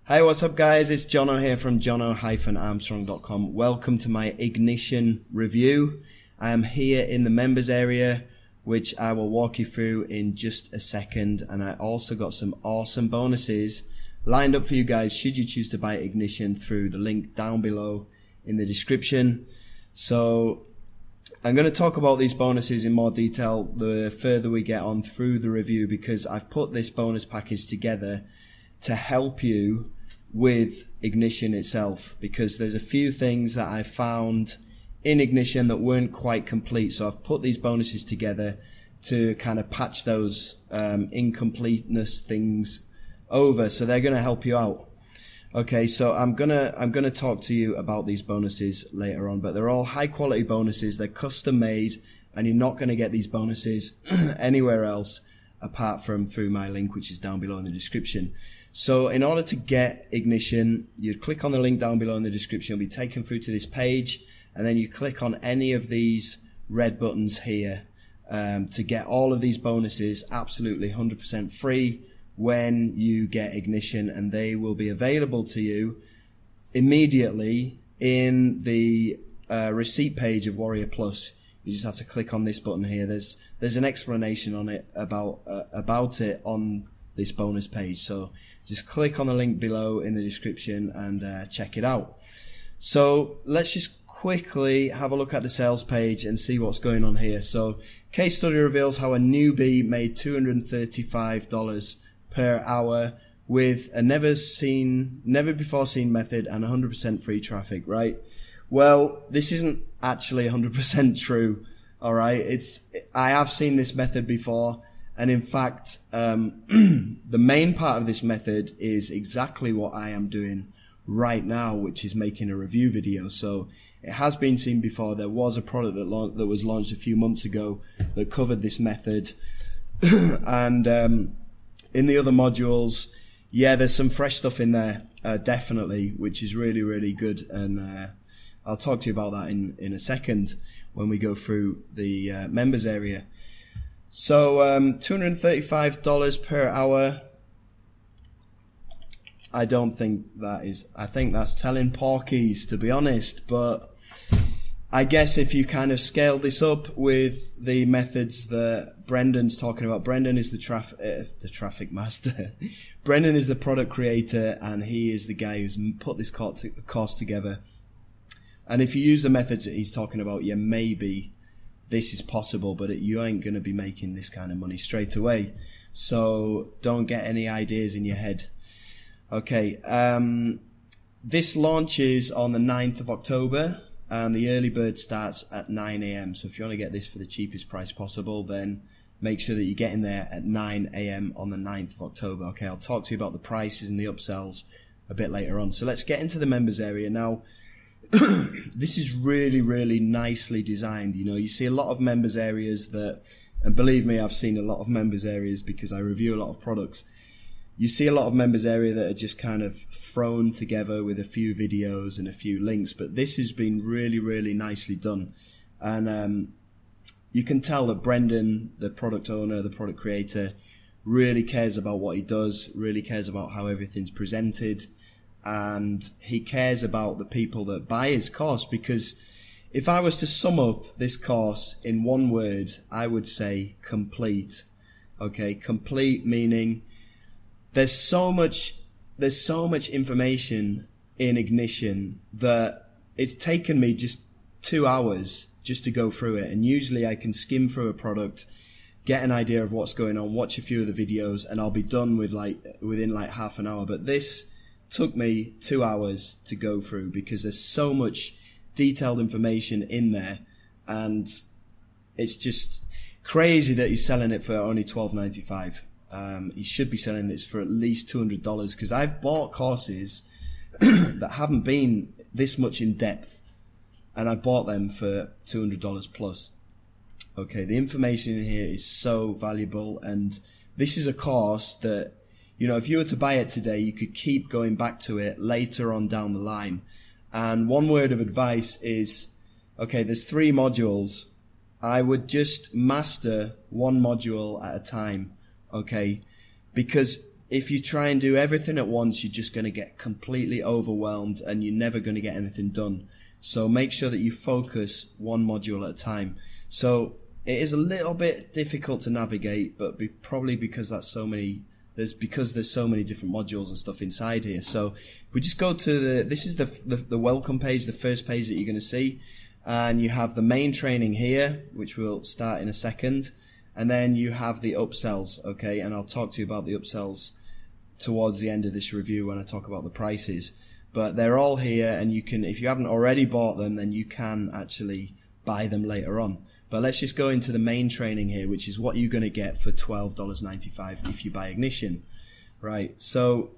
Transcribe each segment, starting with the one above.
Hey, what's up guys? It's Jono here from jono-armstrong.com. Welcome to my ignition review. I am here in the members area, which I will walk you through in just a second. And I also got some awesome bonuses lined up for you guys should you choose to buy ignition through the link down below in the description. So I'm going to talk about these bonuses in more detail the further we get on through the review, because I've put this bonus package together to help you with ignition itself, because there's a few things that I found in ignition that weren't quite complete. So I've put these bonuses together to kind of patch those incompleteness things over, so they're going to help you out. Okay, so I'm gonna talk to you about these bonuses later on, but they're all high quality bonuses. They're custom made, and you're not going to get these bonuses anywhere else apart from through my link, which is down below in the description. So in order to get ignition, you click on the link down below in the description. You'll be taken through to this page, and then you click on any of these red buttons here to get all of these bonuses absolutely 100% free when you get ignition, and they will be available to you immediately in the receipt page of Warrior Plus. You just have to click on this button here. There's an explanation on it about it on this bonus page. So just click on the link below in the description and check it out. So let's just quickly have a look at the sales page and see what's going on here. So case study reveals how a newbie made $235 per hour with a never before seen method and 100% free traffic, right? Well, this isn't actually 100% true, all right? I have seen this method before, and in fact, the main part of this method is exactly what I am doing right now, which is making a review video. So it has been seen before. There was a product that was launched a few months ago that covered this method, and in the other modules, yeah, there's some fresh stuff in there, definitely, which is really, really good, and I'll talk to you about that in a second when we go through the members area. So $235 per hour, I don't think that is, I think that's telling porkies, to be honest, but I guess if you kind of scale this up with the methods that Brendan's talking about, Brendan is the traffic master. Brendan is the product creator, and he is the guy who's put this course together. And if you use the methods that he's talking about, yeah, maybe this is possible, but you ain't going to be making this kind of money straight away. So don't get any ideas in your head. Okay, this launches on the 9th of October. And the early bird starts at 9 AM. So if you want to get this for the cheapest price possible, then make sure that you get in there at 9 AM on the 9th of October. Okay, I'll talk to you about the prices and the upsells a bit later on. So let's get into the members area now. This is really, really nicely designed. You know, you see a lot of members areas that, and believe me, I've seen a lot of members areas because I review a lot of products. You see a lot of members area that are just kind of thrown together with a few videos and a few links, but this has been really, really nicely done. And you can tell that Brendan, the product owner, the product creator, really cares about what he does, really cares about how everything's presented, and he cares about the people that buy his course. Because if I was to sum up this course in one word, I would say complete. Okay, complete meaning there's so much information in ignition that it's taken me just 2 hours just to go through it. And usually I can skim through a product, get an idea of what's going on, watch a few of the videos, and I'll be done within like half an hour. But this took me 2 hours to go through because there's so much detailed information in there, and it's just crazy that he's selling it for only $12.95. He should be selling this for at least $200, because I've bought courses that haven't been this much in depth, and I bought them for $200 plus. Okay, the information in here is so valuable, and this is a course that, you know, if you were to buy it today, you could keep going back to it later on down the line. And one word of advice is, okay, there's 3 modules. I would just master one module at a time. Okay, because if you try and do everything at once, you're just going to get completely overwhelmed and you're never going to get anything done. So make sure that you focus one module at a time. So it is a little bit difficult to navigate, but probably because there's so many different modules and stuff inside here. So if we just go to this is the welcome page, the first page that you're going to see, and you have the main training here, which we'll start in a second, and then you have the upsells, okay? And I'll talk to you about the upsells towards the end of this review when I talk about the prices. But they're all here, and you can, if you haven't already bought them, then you can actually buy them later on. But let's just go into the main training here, which is what you're going to get for $12.95 if you buy Ignition. Right, so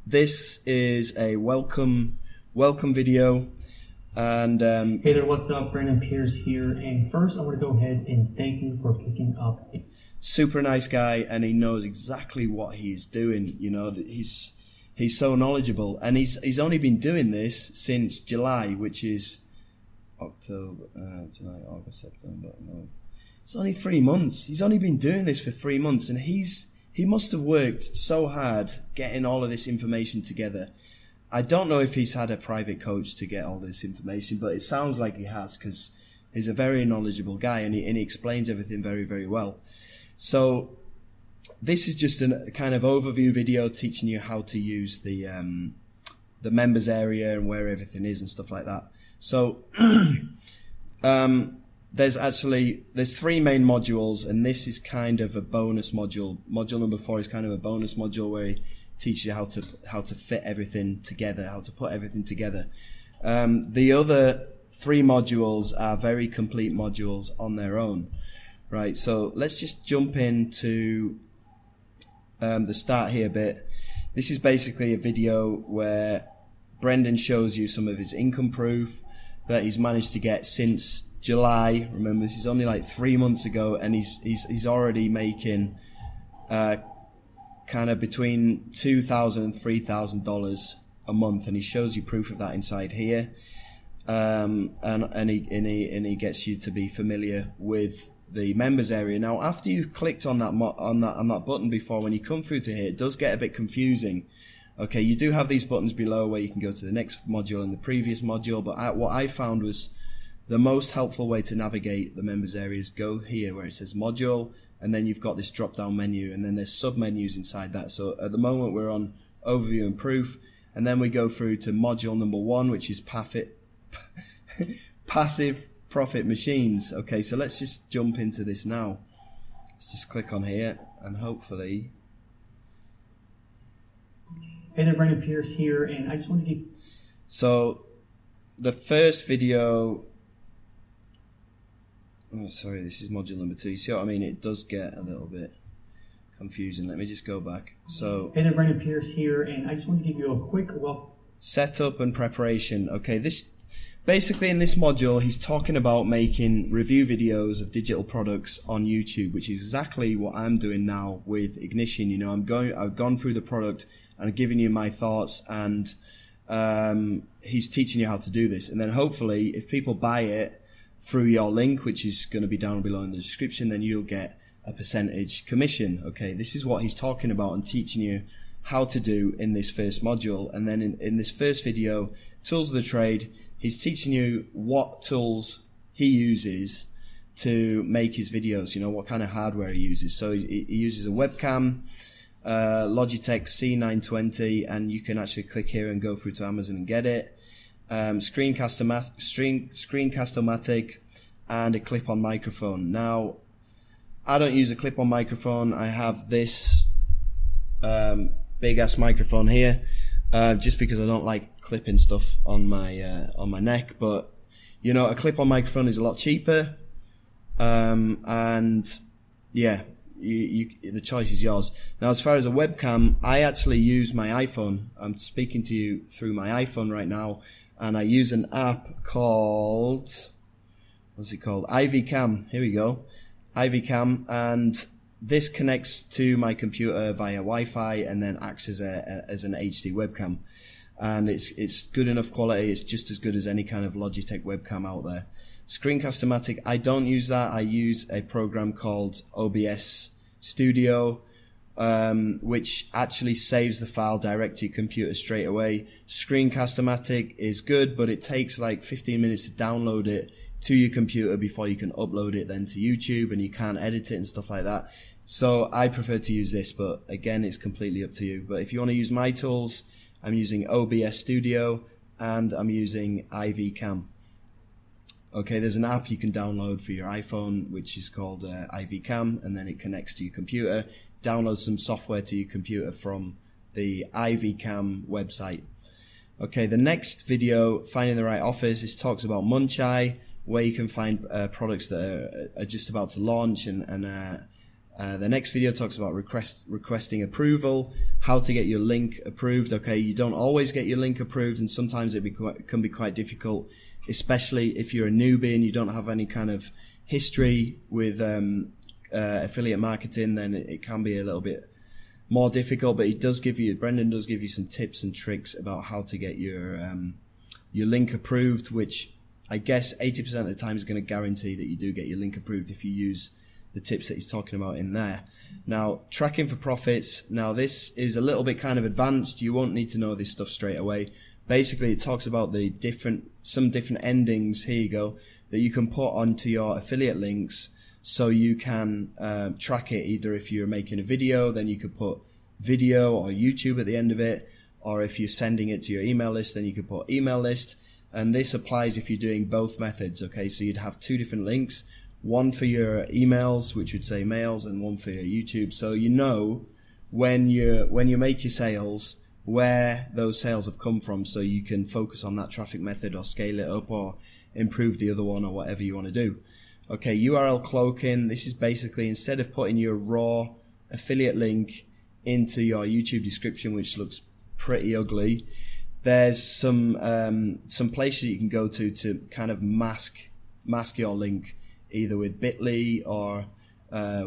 this is a welcome video. And hey there, what's up? Branden Pearce here. And first, I want to go ahead and thank you for picking up. Super nice guy, and he knows exactly what he's doing. You know, he's so knowledgeable, and he's only been doing this since July, which is October, July, August, September. No, it's only 3 months. He's only been doing this for 3 months, and he must have worked so hard getting all of this information together. I don't know if he's had a private coach to get all this information, but it sounds like he has, because he's a very knowledgeable guy, and he explains everything very, very well. So this is just a kind of overview video teaching you how to use the members area and where everything is and stuff like that. So there's 3 main modules, and this is kind of a bonus module. Module number 4 is kind of a bonus module where he teaches you how to fit everything together, how to put everything together. The other 3 modules are very complete modules on their own. Right, so let's just jump into the start here bit. This is basically a video where Branden shows you some of his income proof that he's managed to get since July. Remember, this is only like 3 months ago, and he's already making kind of between $2,000 and $3,000 a month, and he shows you proof of that inside here. And he gets you to be familiar with the members area. Now, after you've clicked on that button before, when you come through to here, it does get a bit confusing. Okay, you do have these buttons below where you can go to the next module and the previous module, but what I found was the most helpful way to navigate the members area is go here where it says module, and then you've got this drop down menu, and then there's sub menus inside that. So at the moment we're on overview and proof, and then we go through to module number 1, which is passive profit machines. Okay, so let's just jump into this now. Let's just click on here, and hopefully. Hey there, Branden Pearce here, and I just want to give. So the first video. Oh, sorry, this is module number 2. You see what I mean? It does get a little bit confusing. Let me just go back. So. Hey there, Branden Pearce here, and I just want to give you a quick setup and preparation. Okay, basically in this module, he's talking about making review videos of digital products on YouTube, which is exactly what I'm doing now with Ignition. You know, I've gone through the product and I'm giving you my thoughts, and he's teaching you how to do this. And then hopefully, if people buy it through your link, which is going to be down below in the description, then you'll get a percentage commission. Okay, this is what he's talking about and teaching you how to do in this first module. And then in this first video, Tools of the Trade, he's teaching you what tools he uses to make his videos, you know, what kind of hardware he uses. So he uses a webcam, Logitech C920, and you can actually click here and go through to Amazon and get it. Screencast-O-Matic, and a clip-on microphone. Now, I don't use a clip-on microphone. I have this big-ass microphone here, just because I don't like clipping stuff on my neck. But you know, a clip-on microphone is a lot cheaper, and yeah, the choice is yours. Now, as far as a webcam, I actually use my iPhone. I'm speaking to you through my iPhone right now, and I use an app called, what's it called? iVCam. Here we go, iVCam, and this connects to my computer via Wi-Fi and then acts as an HD webcam. And it's good enough quality. It's just as good as any kind of Logitech webcam out there. Screencast-O-Matic, I don't use that. I use a program called OBS Studio, which actually saves the file direct to your computer straight away. Screencast-O-Matic is good, but it takes like 15 minutes to download it to your computer before you can upload it then to YouTube, and you can't edit it and stuff like that. So I prefer to use this, but again, it's completely up to you. But if you want to use my tools, I'm using OBS Studio and I'm using IV-Cam. Okay, there's an app you can download for your iPhone which is called IV-Cam, and then it connects to your computer. Download some software to your computer from the IV-Cam website. Okay, the next video, Finding the Right Offers, this talks about Muncheye, where you can find products that are just about to launch, and the next video talks about requesting approval, how to get your link approved. Okay, you don't always get your link approved, and sometimes it can be quite difficult, especially if you're a newbie and you don't have any kind of history with affiliate marketing. Then it can be a little bit more difficult. But Branden does give you some tips and tricks about how to get your link approved, which I guess 80% of the time is going to guarantee that you do get your link approved if you use the tips that he's talking about in there. Now, tracking for profits. Now, this is a little bit kind of advanced. You won't need to know this stuff straight away. Basically, it talks about some different endings, here you go, that you can put onto your affiliate links, so you can track it. Either if you're making a video, then you could put video or YouTube at the end of it, or if you're sending it to your email list, then you could put email list. And this applies if you're doing both methods. Okay, so you'd have two different links, one for your emails, which would say mails, and one for your YouTube. So you know when you make your sales, where those sales have come from, so you can focus on that traffic method or scale it up or improve the other one or whatever you want to do. Okay, URL cloaking. This is basically, instead of putting your raw affiliate link into your YouTube description, which looks pretty ugly, there's some places you can go to kind of mask your link, either with Bitly or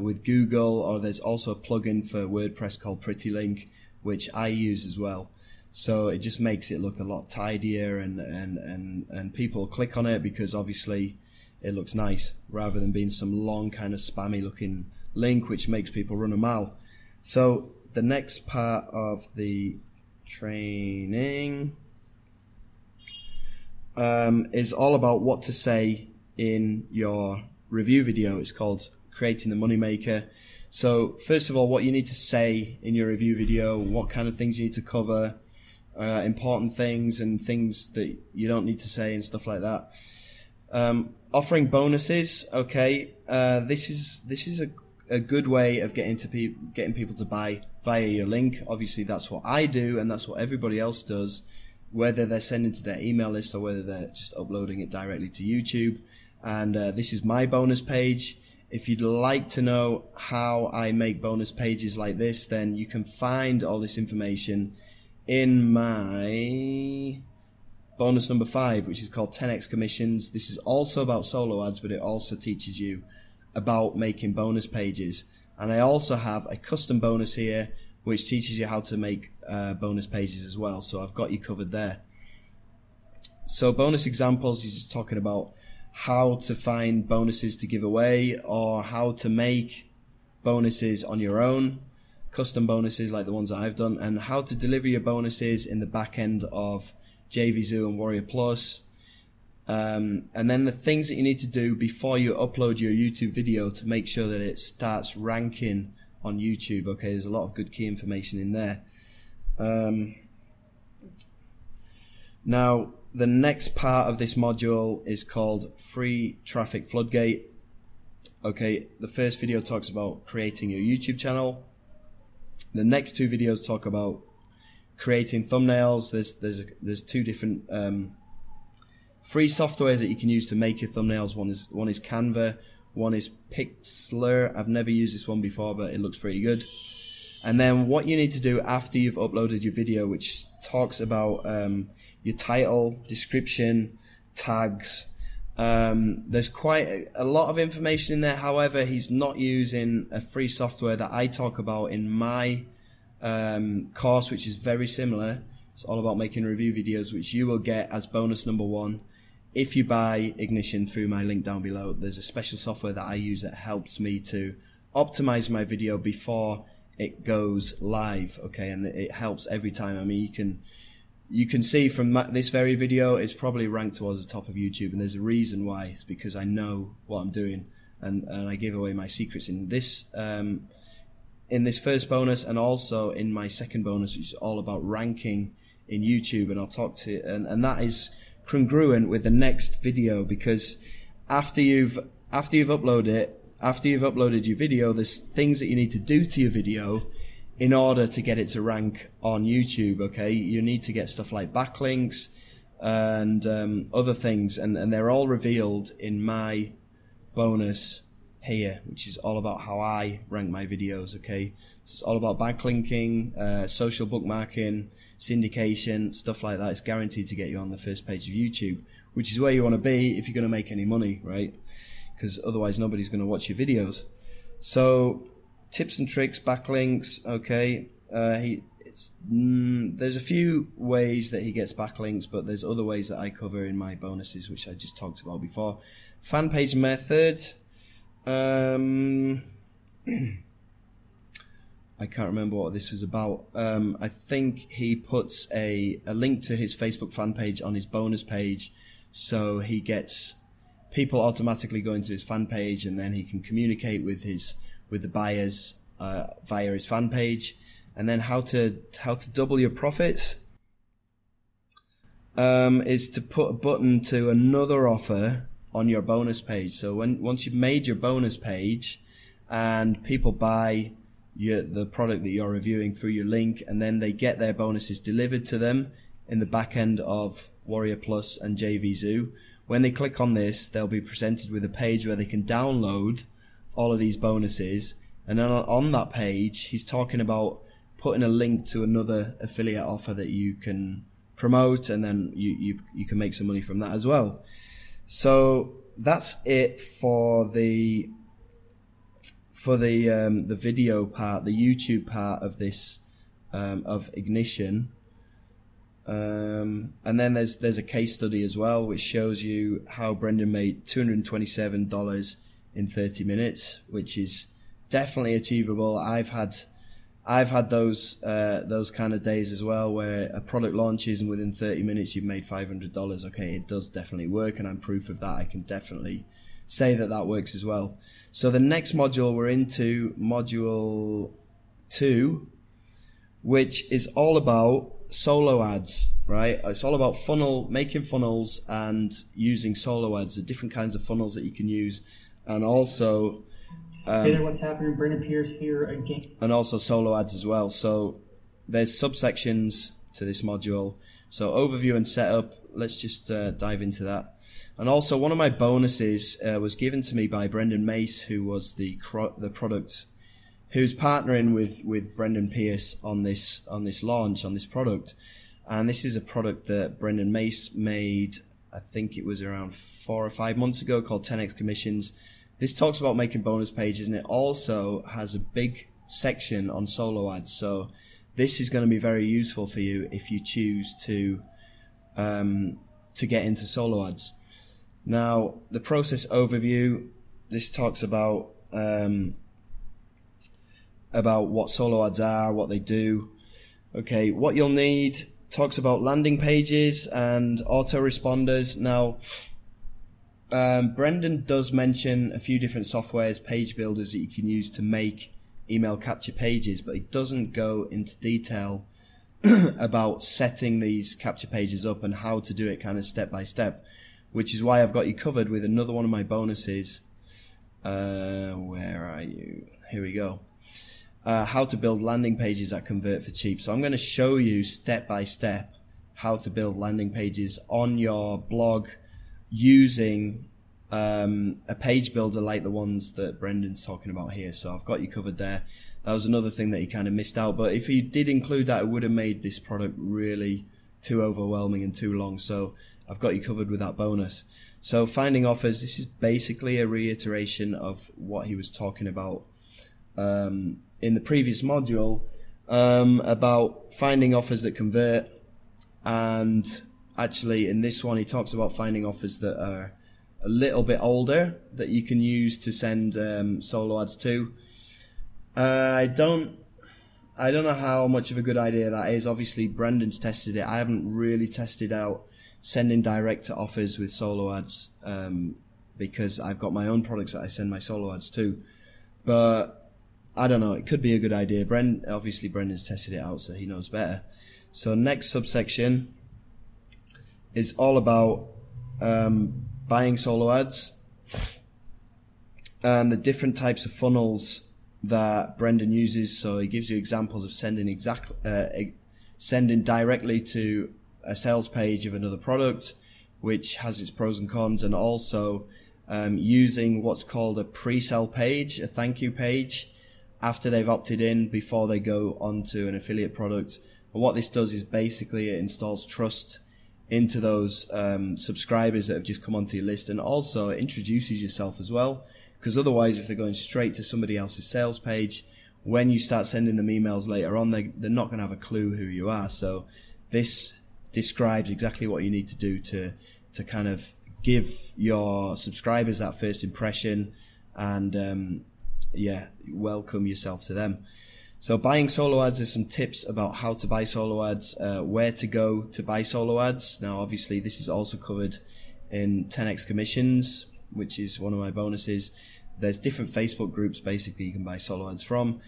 with Google, or there's also a plugin for WordPress called Pretty Link, which I use as well. So it just makes it look a lot tidier, and people click on it because obviously it looks nice, rather than being some long kind of spammy looking link which makes people run a mile. So the next part of the training is all about what to say in your review video. It's called Creating the Moneymaker. So first of all, what you need to say in your review video, what kind of things you need to cover, important things and things that you don't need to say and stuff like that. Offering bonuses. Okay, this is a good way of getting people to buy via your link. Obviously, that's what I do, and that's what everybody else does, whether they're sending to their email list or whether they're just uploading it directly to YouTube. And this is my bonus page. If you'd like to know how I make bonus pages like this, then you can find all this information in my bonus number 5, which is called 10x commissions. This is also about solo ads, but it also teaches you about making bonus pages. And I also have a custom bonus here, which teaches you how to make bonus pages as well. So I've got you covered there. So bonus examples is just talking about how to find bonuses to give away, or how to make bonuses on your own, custom bonuses like the ones that I've done, and how to deliver your bonuses in the back end of JVZoo and Warrior Plus. And then the things that you need to do before you upload your YouTube video to make sure that it starts ranking on YouTube. Okay, there's a lot of good key information in there. Now, the next part of this module is called Free Traffic Floodgate. Okay, the first video talks about creating your YouTube channel. The next two videos talk about creating thumbnails. There's two different free softwares that you can use to make your thumbnails. One is Canva, one is Pixlr. I've never used this one before, but it looks pretty good. And then what you need to do after you've uploaded your video, which talks about your title, description, tags. There's quite a lot of information in there. However, he's not using a free software that I talk about in my course, which is very similar. It's all about making review videos, which you will get as bonus number 1 if you buy Ignition through my link down below. There's a special software that I use that helps me to optimize my video before it goes live, okay, and it helps every time. I mean, you can see from this very video, it's probably ranked towards the top of YouTube, and there's a reason why. It's because I know what I'm doing, and I give away my secrets in this first bonus, and also in my second bonus, which is all about ranking in YouTube, and I'll talk to and that is congruent with the next video, because after you've uploaded your video, there's things that you need to do to your video in order to get it to rank on YouTube, okay? You need to get stuff like backlinks and other things, and they're all revealed in my bonus here, which is all about how I rank my videos, okay? So it's all about backlinking, social bookmarking, syndication, stuff like that. It's guaranteed to get you on the first page of YouTube, which is where you want to be if you're going to make any money, right? Because otherwise nobody's going to watch your videos. So tips and tricks, backlinks, okay. There's a few ways that he gets backlinks, but there's other ways that I cover in my bonuses, which I just talked about before. Fan page method. I can't remember what this was about. I think he puts a link to his Facebook fan page on his bonus page, so he gets people automatically going to his fan page, and then he can communicate with the buyers via his fan page. And then how to double your profits is to put a button to another offer on your bonus page. So once you've made your bonus page and people buy the product that you're reviewing through your link, and then they get their bonuses delivered to them in the back end of Warrior Plus and JVZoo, when they click on this, they'll be presented with a page where they can download all of these bonuses. And then on that page, he's talking about putting a link to another affiliate offer that you can promote, and then you can make some money from that as well. So that's it for the video part, the YouTube part of this of Ignition. And then there's a case study as well, which shows you how Branden made $227 in 30 minutes, which is definitely achievable. I've had those kind of days as well, where a product launches and within 30 minutes you've made $500. Okay, it does definitely work, and I'm proof of that. I can definitely say that works as well. So the next module, we're into module 2, which is all about solo ads, right? It's all about making funnels and using solo ads, the different kinds of funnels that you can use, and also hey there, what's happening? Branden Pearce here again. And also solo ads as well. So there's subsections to this module. So overview and setup, let's just dive into that. And also one of my bonuses was given to me by Branden Mace, who was the product, who's partnering with Branden Pearce on this launch, on this product. And this is a product that Branden Mace made, I think it was around 4 or 5 months ago, called 10x Commissions. This talks about making bonus pages, and it also has a big section on solo ads. So this is going to be very useful for you if you choose to get into solo ads. Now, the process overview, this talks about what solo ads are, what they do. Okay, what you'll need, talks about landing pages and autoresponders. Now, Branden does mention a few different softwares, page builders that you can use to make email capture pages, but he doesn't go into detail about setting these capture pages up and how to do it kind of step by step, which is why I've got you covered with another one of my bonuses. Where are you? Here we go. How to build landing pages that convert for cheap. So I'm going to show you step by step how to build landing pages on your blog using a page builder like the ones that Branden's talking about here. So I've got you covered there. That was another thing that he kind of missed out, but if he did include that, it would have made this product really too overwhelming and too long. So I've got you covered with that bonus. So finding offers, this is basically a reiteration of what he was talking about in the previous module, about finding offers that convert. And actually in this one he talks about finding offers that are a little bit older that you can use to send solo ads to. I don't I don't know how much of a good idea that is. Obviously, Brendan's tested it. I haven't really tested out sending direct to offers with solo ads because I've got my own products that I send my solo ads to. But I don't know. It could be a good idea. Obviously, Brendan's tested it out, so he knows better. So next subsection is all about buying solo ads and the different types of funnels that Brendan uses. So he gives you examples of sending directly to a sales page of another product, which has its pros and cons, and also using what's called a pre-sell page, a thank you page, after they've opted in before they go onto an affiliate product. And what this does is basically it installs trust into those subscribers that have just come onto your list, and also it introduces yourself as well, because otherwise if they're going straight to somebody else's sales page, when you start sending them emails later on, they're not going to have a clue who you are. So this describes exactly what you need to do to kind of give your subscribers that first impression and welcome yourself to them. So buying solo ads, there's some tips about how to buy solo ads, where to go to buy solo ads. Now obviously this is also covered in 10x commissions, which is one of my bonuses. There's different Facebook groups basically you can buy solo ads from.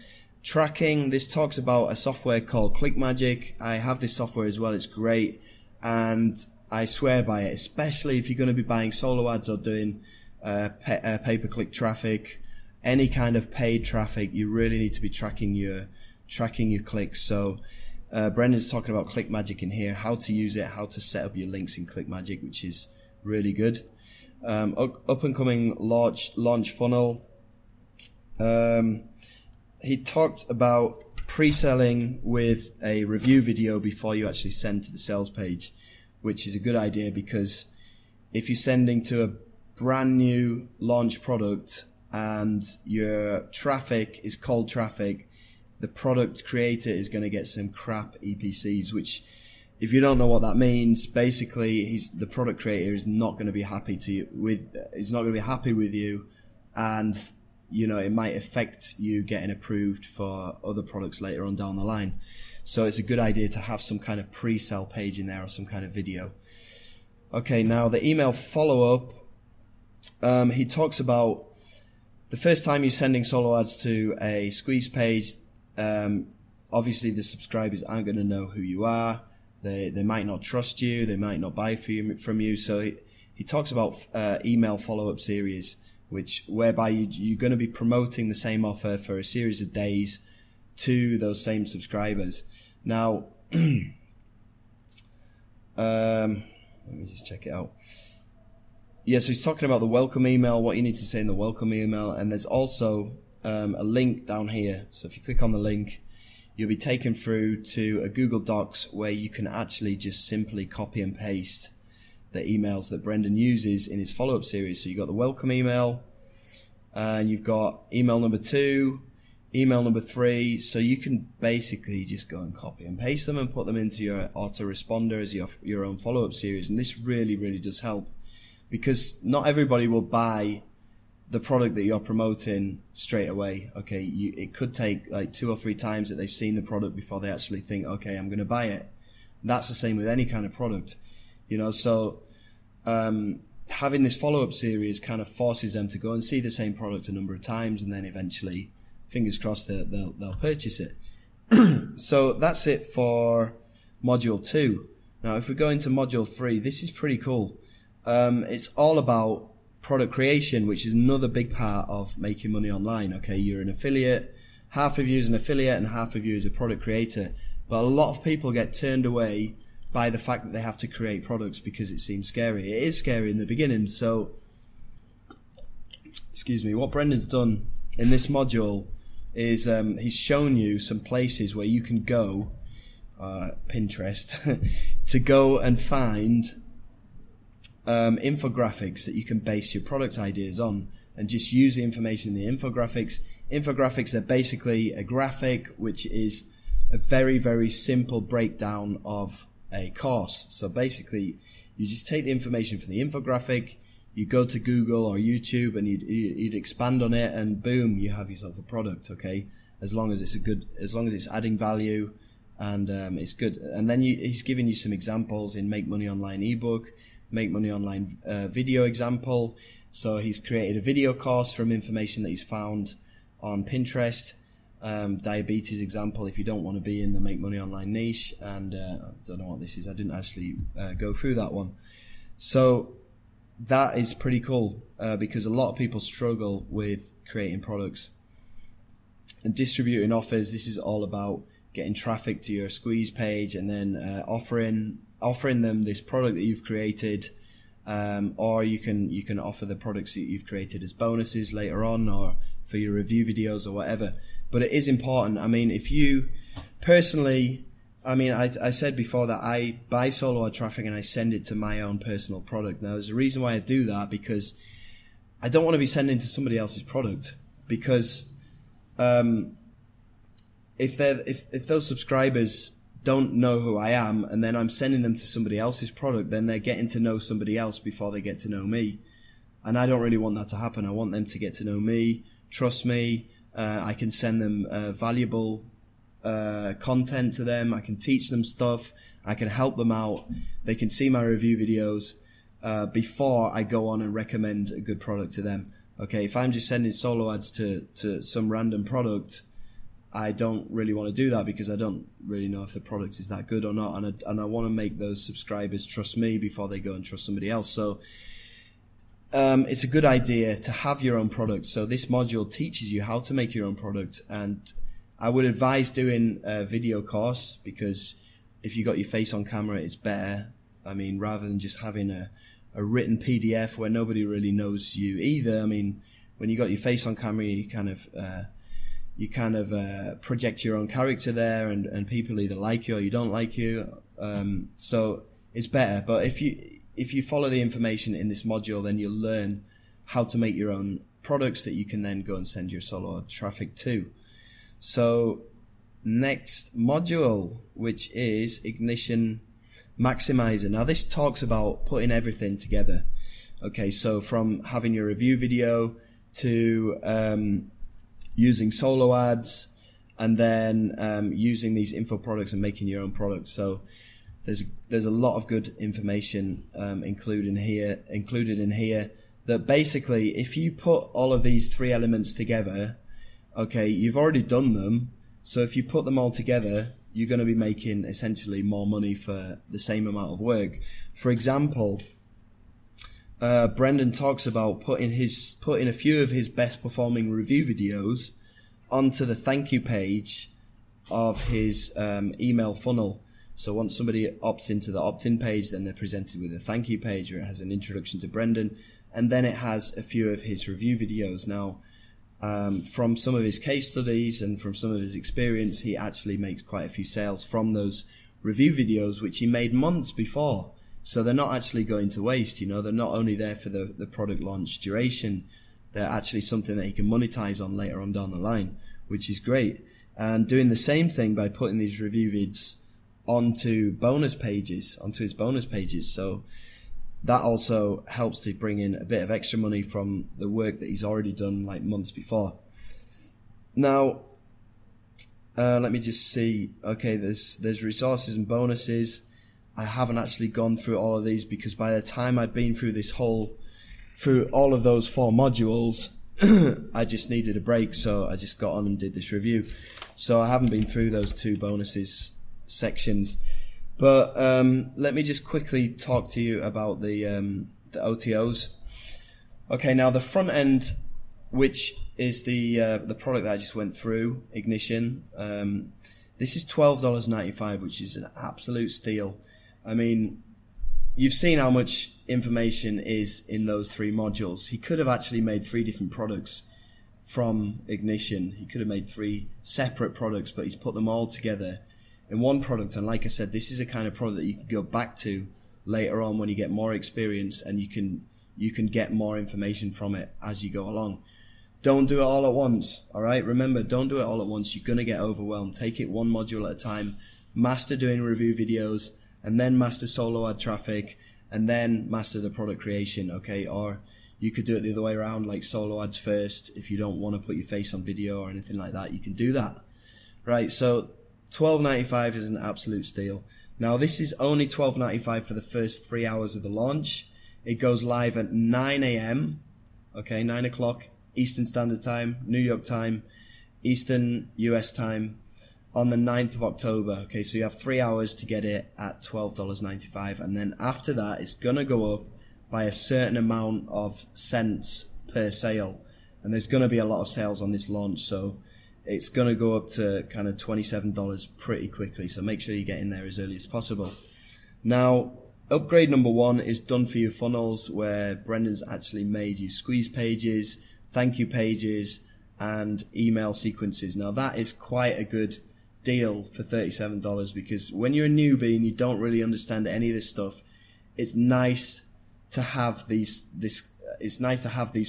Tracking, this talks about a software called ClickMagick. I have this software as well, it's great, and I swear by it, especially if you're going to be buying solo ads or doing pay-per-click traffic, any kind of paid traffic. You really need to be tracking your clicks. So Brendan's talking about ClickMagick in here, how to use it, how to set up your links in ClickMagick, which is really good. Up and coming launch funnel. He talked about pre-selling with a review video before you actually send to the sales page, which is a good idea, because if you're sending to a brand new launch product and your traffic is cold traffic, the product creator is going to get some crap EPCs, which, if you don't know what that means, basically the product creator is not going to be happy with you, and it might affect you getting approved for other products later on down the line. So it's a good idea to have some kind of pre-sell page in there or some kind of video. Okay, now the email follow-up. He talks about the first time you're sending solo ads to a squeeze page, obviously the subscribers aren't going to know who you are. They might not trust you. They might not buy from you. So he talks about email follow-up series, whereby you're going to be promoting the same offer for a series of days to those same subscribers. Now, let me just check it out. Yeah, so he's talking about the welcome email, what you need to say in the welcome email, and there's also a link down here. So if you click on the link, you'll be taken through to a Google Docs where you can actually just simply copy and paste the emails that Brendan uses in his follow-up series. So you've got the welcome email, and you've got email number 2, email number 3. So you can basically just go and copy and paste them and put them into your autoresponder as your own follow-up series. And this really, really does help, because not everybody will buy the product that you're promoting straight away. Okay, it could take like 2 or 3 times that they've seen the product before they actually think, okay, I'm going to buy it. That's the same with any kind of product, so having this follow-up series kind of forces them to go and see the same product a number of times, and then eventually, fingers crossed, they'll purchase it. So that's it for module 2. Now if we go into module 3, this is pretty cool. It's all about product creation, which is another big part of making money online. Okay, you're an affiliate, half of you is an affiliate and half of you is a product creator, but a lot of people get turned away by the fact that they have to create products because it seems scary. It is scary in the beginning. So what Brendan's done in this module is he's shown you some places where you can go, Pinterest, to go and find infographics that you can base your product ideas on, and just use the information in the infographics. Infographics are basically a graphic which is a very, very simple breakdown of a course. So basically you just take the information from the infographic, you go to Google or YouTube and you'd expand on it, and boom, you have yourself a product. Okay, as long as it's adding value and it's good. And then he's giving you some examples in Make Money Online ebook, Make Money Online video example. So he's created a video course from information that he's found on Pinterest. Diabetes example if you don't want to be in the Make Money Online niche, and I don't know what this is. I didn't actually go through that one. So that is pretty cool because a lot of people struggle with creating products and distributing offers. This is all about getting traffic to your squeeze page and then offering them this product that you've created, or you can offer the products that you've created as bonuses later on or for your review videos or whatever. But it is important. I mean, if you personally, I said before that I buy solo ad traffic and I send it to my own personal product. Now, there's a reason why I do that, because I don't want to be sending to somebody else's product, because if those subscribers don't know who I am and then I'm sending them to somebody else's product, then they're getting to know somebody else before they get to know me. And I don't really want that to happen. I want them to get to know me, trust me. I can send them valuable content to them. I can teach them stuff. I can help them out. They can see my review videos before I go on and recommend a good product to them. Okay, if I'm just sending solo ads to some random product, I don't really want to do that, because I don't really know if the product is that good or not, and I want to make those subscribers trust me before they go and trust somebody else. So it's a good idea to have your own product. So this module teaches you how to make your own product, and I would advise doing a video course, because if you got your face on camera, it's better. I mean, rather than just having a written PDF where nobody really knows you either. I mean, when you got your face on camera, you kind of project your own character there, and people either like you or you don't like you. So it's better. But if you follow the information in this module, then you'll learn how to make your own products that you can then go and send your solo ad traffic to. So next module, which is Ignition Maximizer. Now this talks about putting everything together. Okay, so from having your review video to using solo ads, and then using these info products and making your own products. So there's a lot of good information included in here that basically, if you put all of these three elements together, okay, you've already done them. So if you put them all together, you're going to be making essentially more money for the same amount of work. For example, Branden talks about putting a few of his best performing review videos onto the thank you page of his email funnel. So once somebody opts into the opt-in page, then they're presented with a thank you page where it has an introduction to Branden, and then it has a few of his review videos. Now, from some of his case studies and from some of his experience, he actually makes quite a few sales from those review videos, which he made months before. So they're not actually going to waste, you know. They're not only there for the product launch duration, they're actually something that he can monetize on later on down the line, which is great. And doing the same thing by putting these review vids onto his bonus pages. So that also helps to bring in a bit of extra money from the work that he's already done like months before. Now, let me just see. Okay, there's resources and bonuses. I haven't actually gone through all of these, because by the time I'd been through through all of those 4 modules, I just needed a break, so I just got on and did this review. So I haven't been through those 2 bonuses sections. But let me just quickly talk to you about the OTOs. Okay, now the front end, which is the product that I just went through, Ignition, this is $12.95, which is an absolute steal. I mean, you've seen how much information is in those 3 modules. He could have actually made 3 different products from Ignition. He could have made 3 separate products, but he's put them all together in one product. And like I said, this is a kind of product that you can go back to later on when you get more experience, and you can get more information from it as you go along. Don't do it all at once, all right? Remember, don't do it all at once. You're going to get overwhelmed. Take it one module at a time. Master doing review videos, and then master solo ad traffic, and then master the product creation, okay? Or You could do it the other way around, like solo ads first. If you don't want to put your face on video or anything like that, you can do that. Right, so $12.95 is an absolute steal. Now, this is only $12.95 for the first 3 hours of the launch. It goes live at 9 a.m., okay, 9 o'clock Eastern Standard Time, New York time, Eastern US time, on the 9th of October. Okay, so you have 3 hours to get it at $12.95. And then after that, it's going to go up by a certain amount of cents per sale. And there's going to be a lot of sales on this launch, so it's going to go up to kind of $27 pretty quickly. So make sure you get in there as early as possible. Now, upgrade number 1 is done for you funnels, where Brendan's actually made you squeeze pages, thank you pages, and email sequences. Now, that is quite a good deal for $37, because when you're a newbie and you don't really understand any of this stuff, it's nice to have these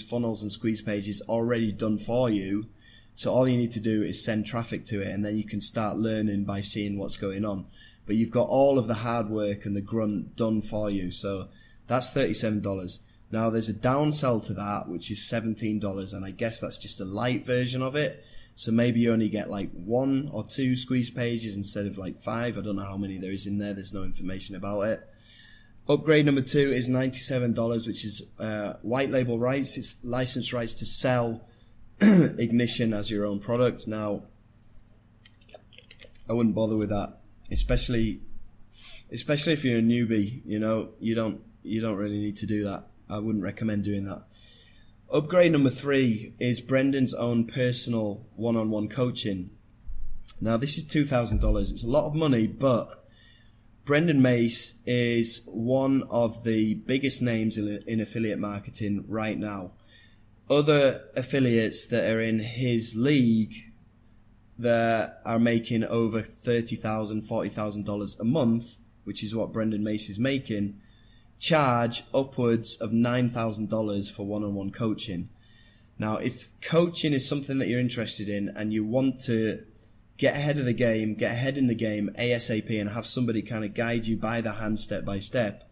funnels and squeeze pages already done for you. So all you need to do is send traffic to it, and then you can start learning by seeing what's going on. But you've got all of the hard work and the grunt done for you. So that's $37. Now, there's a downsell to that, which is $17, and I guess that's just a light version of it. So maybe you only get like 1 or 2 squeeze pages instead of like 5. I don't know how many there is in there. There's no information about it. Upgrade number 2 is $97, which is white label rights. It's licensed rights to sell Ignition as your own product. Now, I wouldn't bother with that, especially if you're a newbie. You know, you don't really need to do that. I wouldn't recommend doing that. Upgrade number 3 is Brendan's own personal one-on-one coaching. Now, this is $2,000. It's a lot of money, but Branden Mace is one of the biggest names in affiliate marketing right now. Other affiliates that are in his league that are making over $30,000, $40,000 a month, which is what Branden Mace is making, charge upwards of $9,000 for one-on-one coaching. Now, if coaching is something that you're interested in and you want to get ahead of the game, get ahead in the game ASAP, and have somebody kind of guide you by the hand step by step,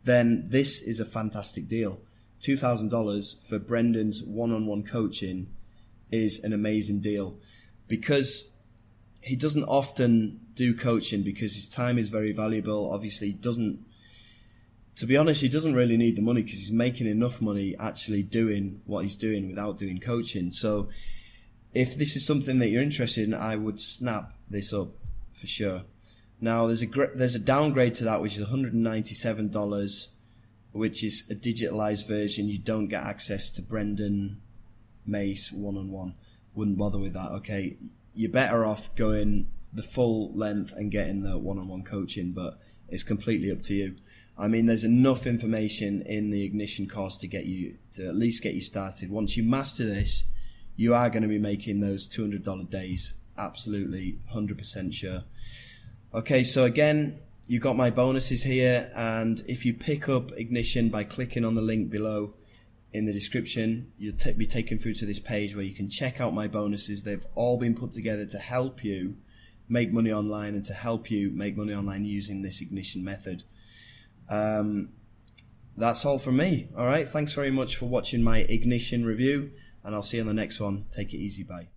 then this is a fantastic deal. $2,000 for Brendan's one-on-one coaching is an amazing deal, because he doesn't often do coaching because his time is very valuable. Obviously, to be honest, he doesn't really need the money because he's making enough money actually doing what he's doing without doing coaching. So if this is something that you're interested in, I would snap this up for sure. Now, there's a downgrade to that, which is $197, which is a digitalized version. You don't get access to Branden Mace one-on-one. Wouldn't bother with that, okay? You're better off going the full length and getting the one-on-one coaching, but it's completely up to you. I mean, there's enough information in the Ignition course to at least get you started. Once you master this, you are going to be making those $200 days. Absolutely, 100% sure. Okay, so again, you got my bonuses here, and if you pick up Ignition by clicking on the link below in the description, you'll be taken through to this page where you can check out my bonuses. They've all been put together to help you make money online and to help you make money online using this Ignition method. That's all from me. All right, thanks very much for watching my Ignition review, and I'll see you on the next one. Take it easy. Bye.